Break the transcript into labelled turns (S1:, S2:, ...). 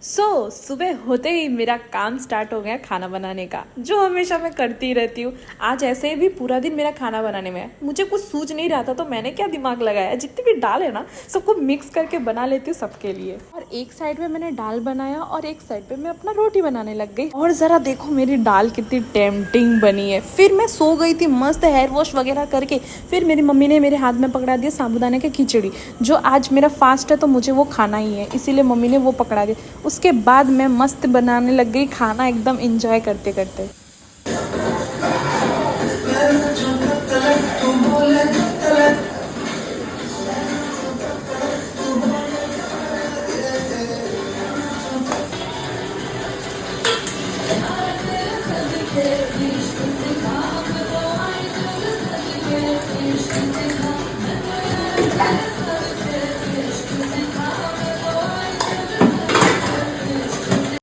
S1: सुबह होते ही मेरा काम स्टार्ट हो गया खाना बनाने का, जो हमेशा मैं करती रहती हूँ। आज ऐसे भी पूरा दिन मेरा खाना बनाने में है। मुझे कुछ सूझ नहीं रहा था तो मैंने क्या दिमाग लगाया, जितनी भी दाल है ना सबको मिक्स करके बना लेती हूँ सबके लिए। और एक साइड में मैंने दाल बनाया और एक साइड पे मैं अपना रोटी बनाने लग गई। और ज़रा देखो मेरी दाल कितनी टेम्पटिंग बनी है। फिर मैं सो गई थी मस्त हेयर वॉश वगैरह करके। फिर मेरी मम्मी ने मेरे हाथ में पकड़ा दिया साबूदाने की खिचड़ी, जो आज मेरा फास्ट है तो मुझे वो खाना ही है, इसीलिए मम्मी ने वो पकड़ा दी। उसके बाद मैं मस्त बनाने लग गई खाना, एकदम एंजॉय करते करते।